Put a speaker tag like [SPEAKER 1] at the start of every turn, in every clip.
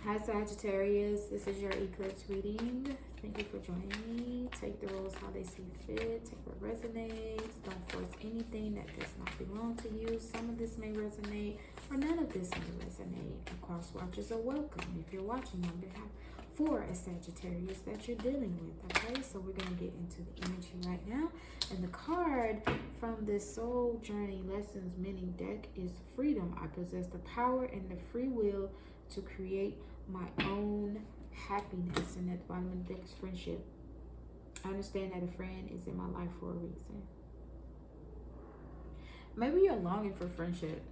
[SPEAKER 1] Hi Sagittarius, this is your eclipse reading. Thank you for joining me. Take the rules how they see fit. Take what resonates. Don't force anything that does not belong to you. Some of this may resonate or none of this may resonate. And cross watchers are welcome if you're watching on behalf for a Sagittarius that you're dealing with. Okay, so we're going to get into the energy right now. And the card from this Soul Journey Lessons mini deck is Freedom. I possess the power and the free will to create my own happiness. And at the bottom of the deck is Friendship. I understand that a friend is in my life for a reason. Maybe you're longing for friendship.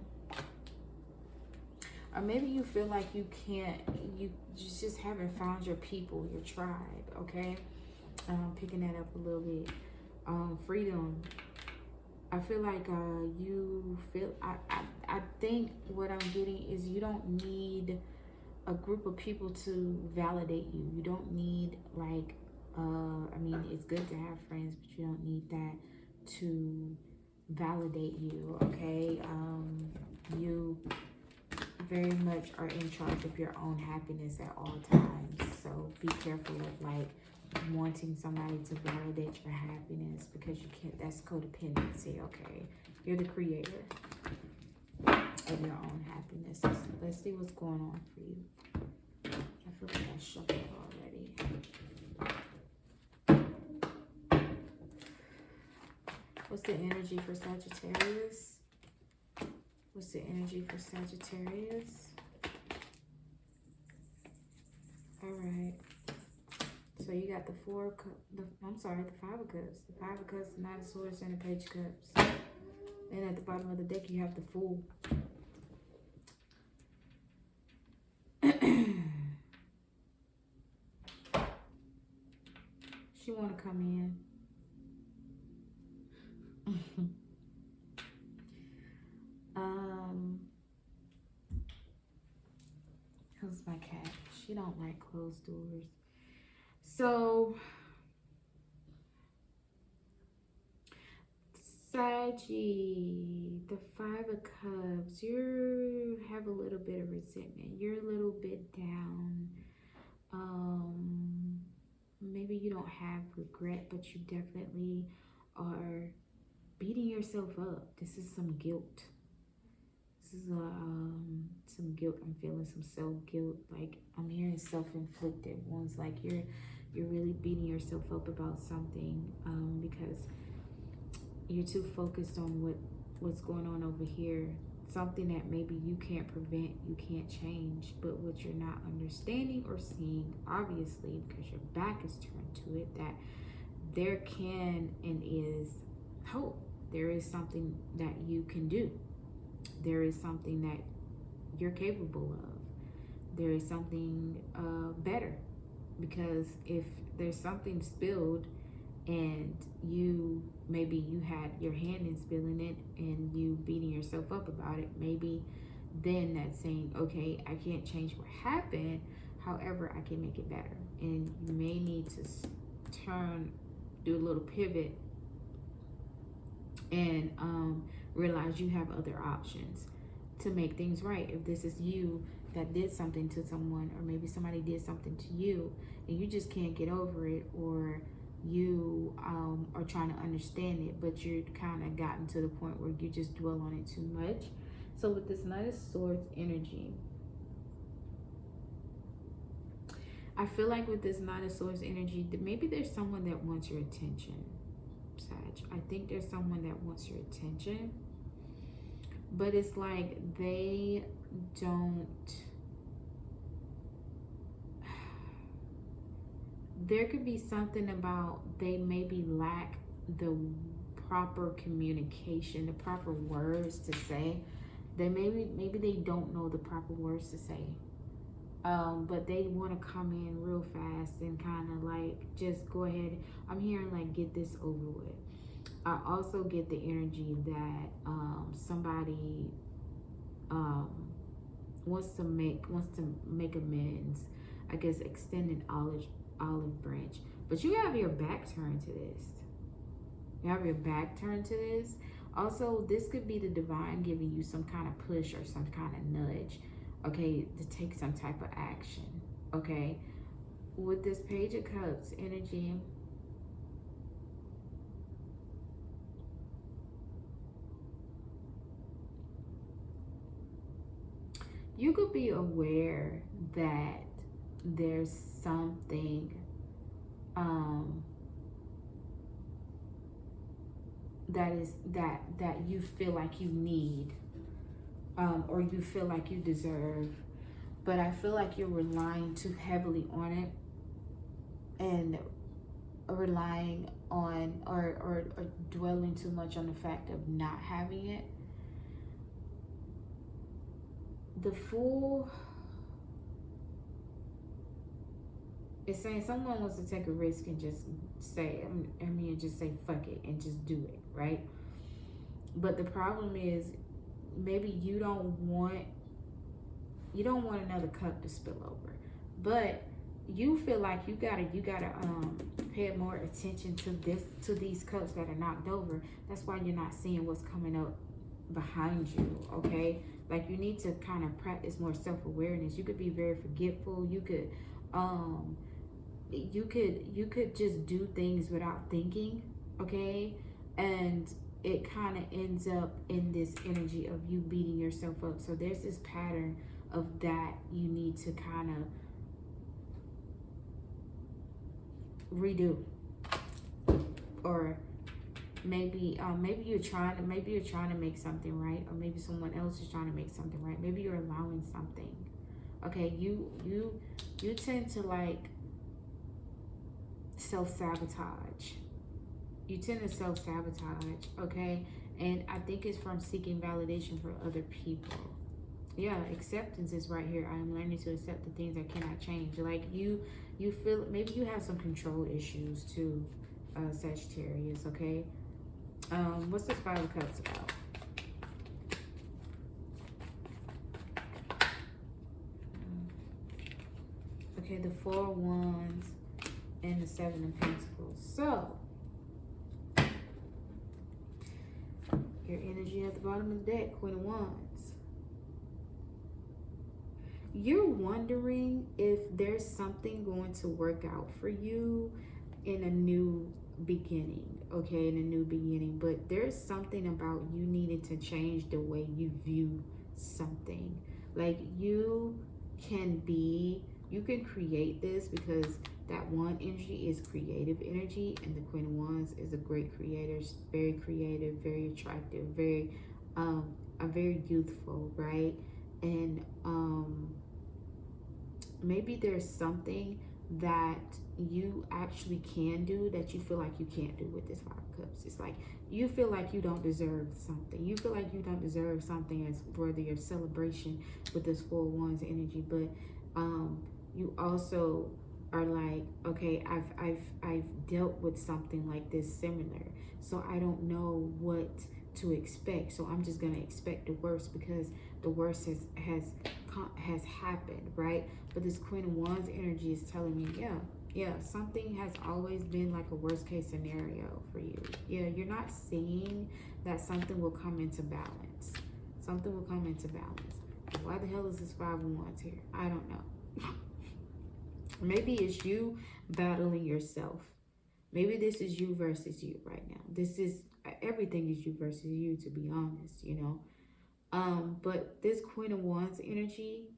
[SPEAKER 1] Or maybe you feel like you can't, you just haven't found your people, your tribe, okay? Picking that up a little bit. Freedom. I feel like you feel, I think what I'm getting is you don't need a group of people to validate you. You don't need like, I mean, it's good to have friends, but you don't need that to validate you, okay? You very much are in charge of your own happiness at all times. So be careful of like wanting somebody to validate your happiness, because you can't. That's codependency, okay? You're the creator of your own happiness. Let's see what's going on for you. I feel like I shuffled already. What's the energy for Sagittarius? What's the energy for Sagittarius? All right. So you got the the 5 of Cups. The 5 of Cups, the 9 of Swords, and the Page of Cups. And at the bottom of the deck, you have the Fool. She want to come in. Who's my cat? She don't like closed doors. So, Saggy, the 5 of Cups, you have a little bit of resentment. You're a little bit down. Maybe you don't have regret, but you definitely are beating yourself up. This is some guilt. This is some guilt. I'm feeling some self-guilt. Like I'm hearing self-inflicted ones. Like you're really beating yourself up about something because you're too focused on what's going on over here. Something that maybe you can't prevent, you can't change, but what you're not understanding or seeing, obviously, because your back is turned to it, that there can and is hope. There is something that you can do. There is something that you're capable of. There is something better, because if there's something spilled and maybe you had your hand in spilling it and you beating yourself up about it, maybe then that's saying, okay, I can't change what happened, however I can make it better. And you may need to do a little pivot and realize you have other options to make things right. If this is you that did something to someone, or maybe somebody did something to you and you just can't get over it, or you are trying to understand it, but you're kind of gotten to the point where you just dwell on it too much. So with this Knight of Swords energy, I feel like with this Knight of Swords energy, maybe there's someone that wants your attention, Sag. I think there's someone that wants your attention, but it's like they don't... There could be something about they maybe lack the proper communication, the proper words to say. They maybe they don't know the proper words to say. But they want to come in real fast and kind of like just go ahead. I'm hearing like get this over with. I also get the energy that somebody wants to make amends. I guess extend an olive branch, but you have your back turned to this. You have your back turned to this. Also, this could be the divine giving you some kind of push or some kind of nudge. okay, to take some type of action, okay? With this Page of Cups energy, you could be aware that there's something that you feel like you need, or you feel like you deserve, but I feel like you're relying too heavily on it, and relying on or dwelling too much on the fact of not having it. The Fool is saying someone wants to take a risk and just say, just say fuck it and just do it, right? But the problem is, maybe you don't want another cup to spill over, but you feel like you gotta pay more attention to these cups that are knocked over. That's why you're not seeing what's coming up behind you, okay? Like, you need to kind of practice more self-awareness. You could be very forgetful. You could just do things without thinking, okay? And it kind of ends up in this energy of you beating yourself up. So there's this pattern of that you need to kind of redo. Or maybe you're trying to make something right, or maybe someone else is trying to make something right. Maybe you're allowing something, okay? You tend to like self-sabotage. You tend to self-sabotage, okay? And I think it's from seeking validation for other people. Yeah, acceptance is right here. I am learning to accept the things I cannot change. Like, you feel, maybe you have some control issues too, Sagittarius, okay? What's this Five of Cups about? Okay, the Four of Wands and the Seven of Pentacles. So, your energy at the bottom of the deck, Queen of Wands. You're wondering if there's something going to work out for you in a new beginning, okay? In a new beginning. But there's something about you needing to change the way you view something. Like, you can create this, because that one energy is creative energy, and the Queen of Wands is a great creator. She's very creative, very attractive, very youthful, right? And maybe there's something that you actually can do that you feel like you can't do with this Five of Cups. It's like you feel like you don't deserve something. You feel like you don't deserve something as worthy of celebration with this Four of Wands energy. But you also are like, okay, I've dealt with something like this similar, so I don't know what to expect. So I'm just gonna expect the worst, because the worst has happened, right? But this Queen of Wands energy is telling me, yeah, something has always been like a worst case scenario for you. Yeah, you're not seeing that something will come into balance. Something will come into balance. Why the hell is this Five of Wands here? I don't know. Maybe it's you battling yourself. Maybe this is you versus you right now. This is, everything is you versus you, to be honest, you know. But this Queen of Wands energy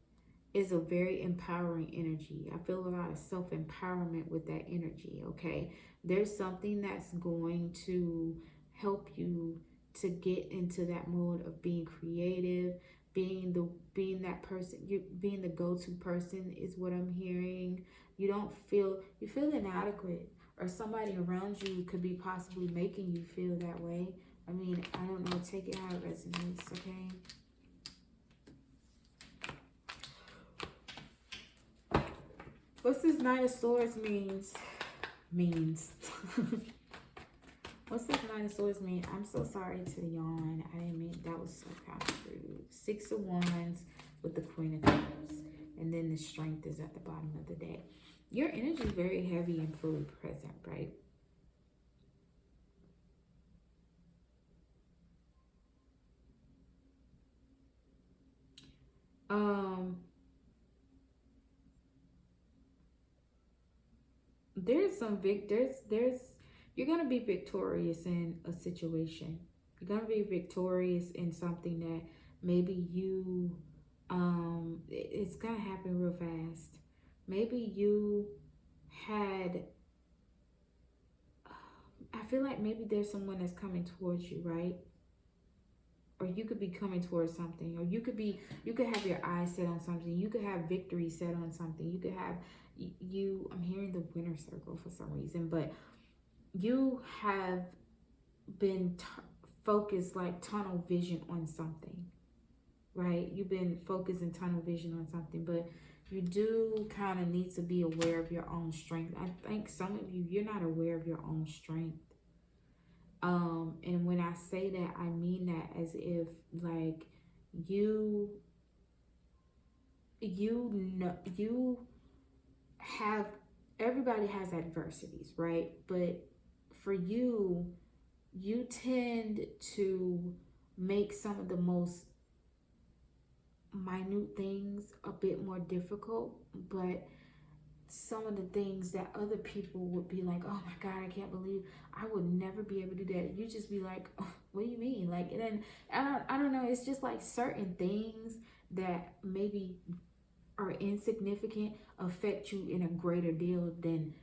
[SPEAKER 1] is a very empowering energy. I feel a lot of self-empowerment with that energy, okay? There's something that's going to help you to get into that mode of being creative, being that person, you being the go-to person is what I'm hearing. You feel inadequate, or somebody around you could be possibly making you feel that way. I mean, I don't know, take it how it resonates, okay? What's this Knight of Swords means? What's this Knight of Swords mean? I'm so sorry to yawn. I didn't mean, that was so kind of rude. Six of Wands with the Queen of Cups. And then the Strength is at the bottom of the deck. Your energy is very heavy and fully present, right? there's some there's you're gonna be victorious in a situation. You're gonna be victorious in something that maybe you it's gonna happen real fast. Maybe you had I feel like maybe there's someone that's coming towards you, right? Or you could be coming towards something, or you could have your eyes set on something. You could have victory set on something. You could have I'm hearing the winner circle for some reason, but you have been focused, like tunnel vision on something, right? You've been focused in tunnel vision on something, but you do kind of need to be aware of your own strength. I think some of you're not aware of your own strength. And when I say that, I mean that as if like you know you have, everybody has adversities, right? But for you, you tend to make some of the most minute things a bit more difficult, but some of the things that other people would be like, oh my God, I can't believe I would never be able to do that. You just be like, oh, what do you mean? Like, and then I don't know. It's just like certain things that maybe are insignificant affect you in a greater deal than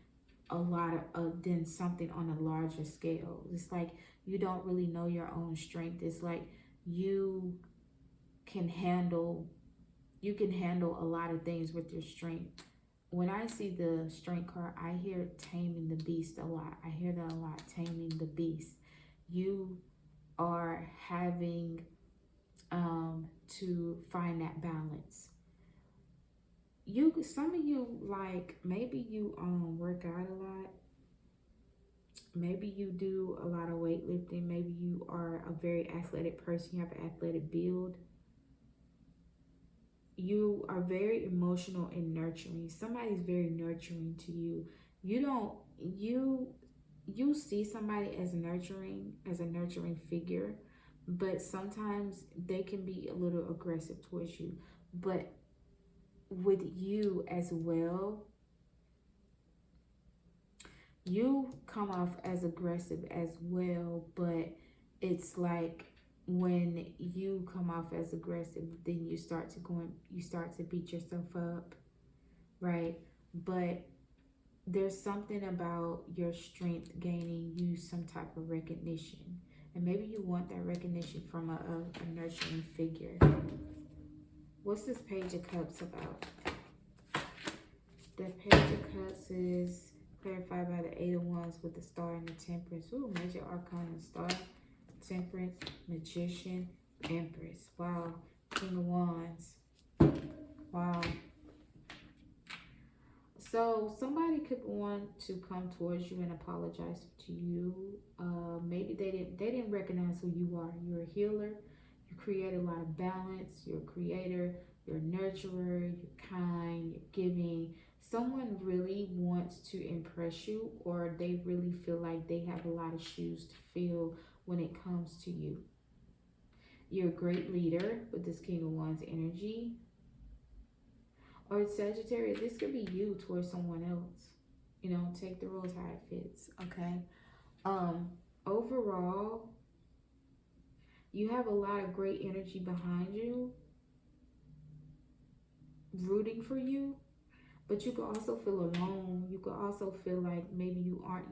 [SPEAKER 1] a lot of than something on a larger scale. It's like you don't really know your own strength. It's like you can handle a lot of things with your strength. When I see the strength card, I hear taming the beast a lot. I hear that a lot, taming the beast. You are having to find that balance. Some of you, like maybe you work out a lot. Maybe you do a lot of weightlifting. Maybe you are a very athletic person. You have an athletic build. You are very emotional and nurturing. Somebody's very nurturing to you. You see somebody as a nurturing figure, but sometimes they can be a little aggressive towards you. But with you as well, you come off as aggressive as well, but it's like when you come off as aggressive, then you start to beat yourself up, right? But there's something about your strength gaining you some type of recognition, and maybe you want that recognition from a nurturing figure. What's this Page of Cups about? The Page of Cups is clarified by the Eight of Wands with the Star and the Temperance. Ooh, Major Arcana, Star, Temperance, Magician, Empress. Wow. King of Wands. Wow. So somebody could want to come towards you and apologize to you. Maybe they didn't recognize who you are. You're a healer. You create a lot of balance. You're a creator. You're a nurturer. You're kind. You're giving. Someone really wants to impress you, or they really feel like they have a lot of shoes to fill when it comes to you. You're a great leader with this King of Wands energy. Or Sagittarius, this could be you towards someone else. You know, take the roles how it fits, okay? Overall, you have a lot of great energy behind you, rooting for you. But you could also feel alone. You could also feel like maybe you aren't,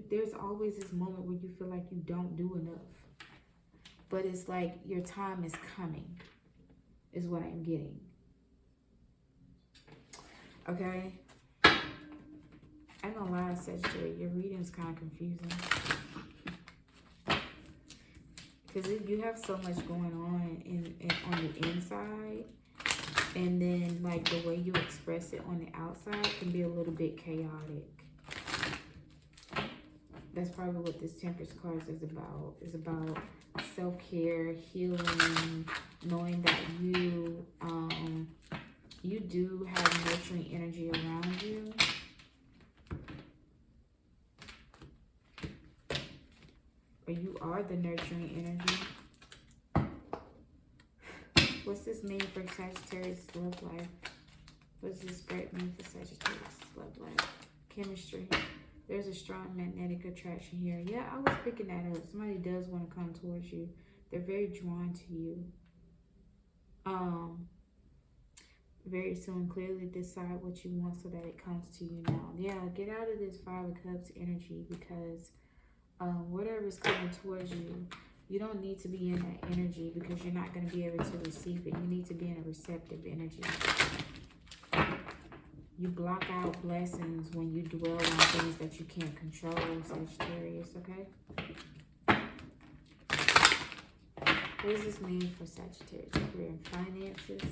[SPEAKER 1] there's always this moment where you feel like you don't do enough. But it's like your time is coming, is what I'm getting. Okay? I ain't gonna lie, Sagittarius, your reading is kind of confusing. Because you have so much going on on the inside. And then, like, the way you express it on the outside can be a little bit chaotic. That's probably what this Temperance card is about. It's about self-care, healing, knowing that you do have nurturing energy around you. Or you are the nurturing energy. What's this mean for Sagittarius love life? What does this spread mean for Sagittarius love life? chemistry. There's a strong magnetic attraction here. Yeah, I was picking that up. Somebody does want to come towards you. They're very drawn to you. Very soon, clearly decide what you want so that it comes to you now. Yeah, get out of this Five of Cups energy, because whatever's coming towards you, you don't need to be in that energy, because you're not going to be able to receive it. You need to be in a receptive energy. You block out blessings when you dwell on things that you can't control, Sagittarius, okay? What does this mean for Sagittarius? Career and finances.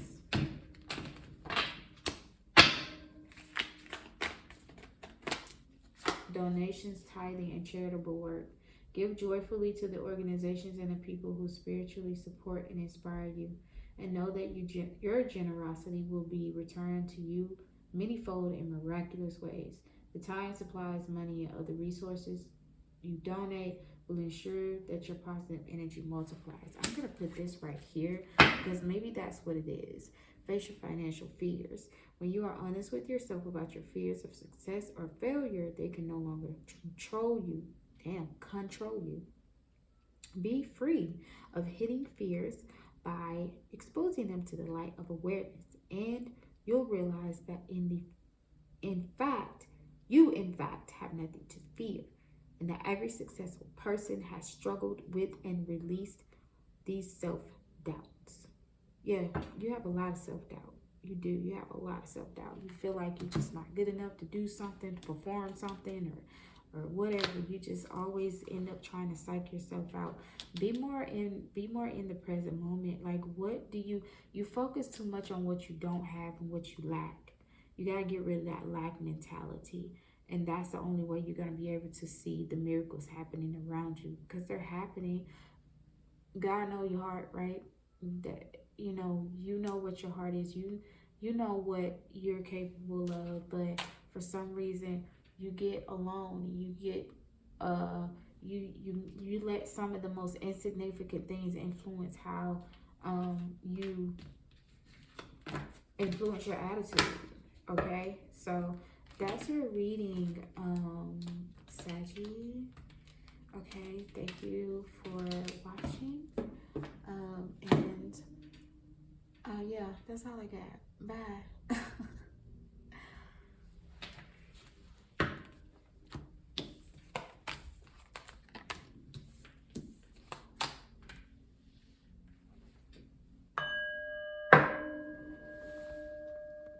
[SPEAKER 1] Donations, tithing, and charitable work. Give joyfully to the organizations and the people who spiritually support and inspire you. And know that your generosity will be returned to you manyfold in miraculous ways. The time, supplies, money, and other resources you donate will ensure that your positive energy multiplies. I'm going to put this right here, because maybe that's what it is. Face your financial fears. When you are honest with yourself about your fears of success or failure, they can no longer control you. Control you. Be free of hidden fears by exposing them to the light of awareness, and you'll realize that in fact you have nothing to fear, and that every successful person has struggled with and released these self-doubts. Yeah, you have a lot of self-doubt. You do. You have a lot of self-doubt. You feel like you're just not good enough to do something, to perform something, or whatever. You just always end up trying to psych yourself out. Be more in the present moment. Like, what do you focus too much on what you don't have and what you lack. You got to get rid of that lack mentality. And that's the only way you're going to be able to see the miracles happening around you, because they're happening. God know your heart, right? That you know what your heart is. You know what you're capable of, but for some reason you get alone. You get you let some of the most insignificant things influence how you influence your attitude. Okay, so that's your reading, Saggy. Okay, thank you for watching. And yeah, that's all I got. Bye.